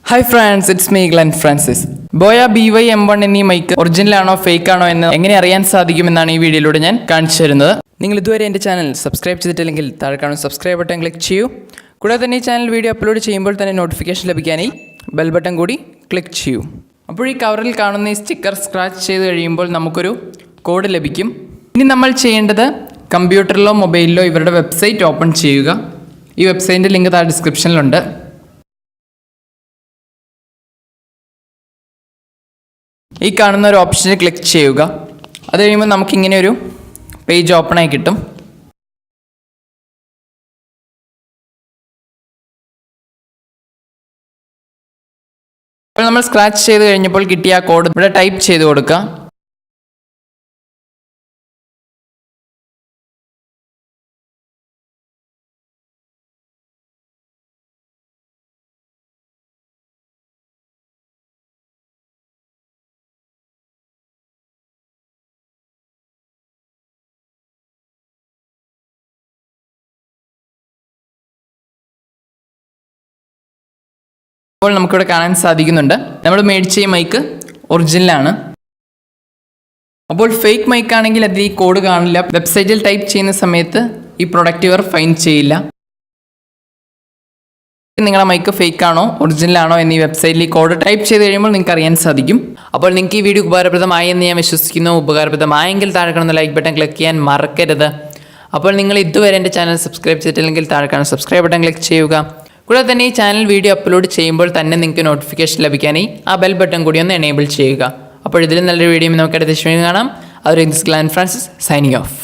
Hi friends, it's me Glenn Francis. Boya BY M1 എന്നീ mic original ആണോ fake ആണോ എന്ന് എങ്ങനെ അറിയാൻ സാധിക്കുമെന്നാണ് ഈ വീഡിയോയിലൂടെ ഞാൻ കാണിച്ചു തരുന്നത്. നിങ്ങൾ ഇതുവരെ എൻ്റെ ചാനൽ സബ്സ്ക്രൈബ് ചെയ്തിട്ടില്ലെങ്കിൽ താഴെ കാണുന്ന സബ്സ്ക്രൈബ് ബട്ടൺ ക്ലിക്ക് ചെയ്യൂ. കൂടാതെ തന്നെ ഈ ചാനൽ വീഡിയോ അപ്ലോഡ് ചെയ്യുമ്പോൾ തന്നെ നോട്ടിഫിക്കേഷൻ ലഭിക്കാനായി ബെൽ ബട്ടൺ കൂടി ക്ലിക്ക് ചെയ്യൂ. അപ്പോൾ ഈ കവറിൽ കാണുന്ന ഈ സ്റ്റിക്കർ സ്ക്രാച്ച് ചെയ്ത് കഴിയുമ്പോൾ നമുക്കൊരു കോഡ് ലഭിക്കും. ഇനി നമ്മൾ ചെയ്യേണ്ടത് കമ്പ്യൂട്ടറിലോ മൊബൈലിലോ ഇവരുടെ വെബ്സൈറ്റ് ഓപ്പൺ ചെയ്യുക. ഈ വെബ്സൈറ്റിൻ്റെ ലിങ്ക് താഴെ ഡിസ്ക്രിപ്ഷനിലുണ്ട്. ഈ കാണുന്ന ഒരു ഓപ്ഷനിൽ ക്ലിക്ക് ചെയ്യുക. അത് കഴിയുമ്പോൾ നമുക്കിങ്ങനെ ഒരു പേജ് ഓപ്പണായി കിട്ടും. അപ്പോൾ നമ്മൾ സ്ക്രാച്ച് ചെയ്ത് കഴിഞ്ഞപ്പോൾ കിട്ടിയ ആ കോഡ് ഇവിടെ ടൈപ്പ് ചെയ്ത് കൊടുക്കുക. അപ്പോൾ നമുക്കിവിടെ കാണാൻ സാധിക്കുന്നുണ്ട് നമ്മൾ മേടിച്ച ഈ മൈക്ക് ഒറിജിനലാണ്. അപ്പോൾ ഫേക്ക് മൈക്ക് ആണെങ്കിൽ അതിൽ ഈ കോഡ് കാണില്ല. വെബ്സൈറ്റിൽ ടൈപ്പ് ചെയ്യുന്ന സമയത്ത് ഈ പ്രൊഡക്റ്റ് ഇവർ ഫൈൻ ചെയ്യില്ല. നിങ്ങളുടെ മൈക്ക് ഫേക്ക് ആണോ ഒറിജിനൽ ആണോ എന്നീ വെബ്സൈറ്റിൽ ഈ കോഡ് ടൈപ്പ് ചെയ്ത് കഴിയുമ്പോൾ നിങ്ങൾക്ക് അറിയാൻ സാധിക്കും. അപ്പോൾ നിങ്ങൾക്ക് ഈ വീഡിയോ ഉപകാരപ്രദമായി എന്ന് ഞാൻ വിശ്വസിക്കുന്നു. ഉപകാരപ്രദമായെങ്കിൽ താഴെ കാണുന്ന ലൈക്ക് ബട്ടൺ ക്ലിക്ക് ചെയ്യാൻ മറക്കരുത്. അപ്പോൾ നിങ്ങൾ ഇതുവരെ എൻ്റെ ചാനൽ സബ്സ്ക്രൈബ് ചെയ്തിട്ടില്ലെങ്കിൽ താഴെ കാണുന്ന സബ്സ്ക്രൈബ് ബട്ടൺ ക്ലിക്ക് ചെയ്യുക. കൂടാതെ തന്നെ ഈ ചാനൽ വീഡിയോ അപ്ലോഡ് ചെയ്യുമ്പോൾ തന്നെ നിങ്ങൾക്ക് നോട്ടിഫിക്കേഷൻ ലഭിക്കാനായി ആ ബെൽ ബട്ടൺ കൂടി ഒന്ന് എനേബിൾ ചെയ്യുക. അപ്പോൾ ഇതിലും നല്ലൊരു വീഡിയോ നമുക്ക് അടുത്ത കാണാം. അതൊരു ഗ്ലെൻ ഫ്രാൻസിസ് സൈനിങ് ഓഫ്.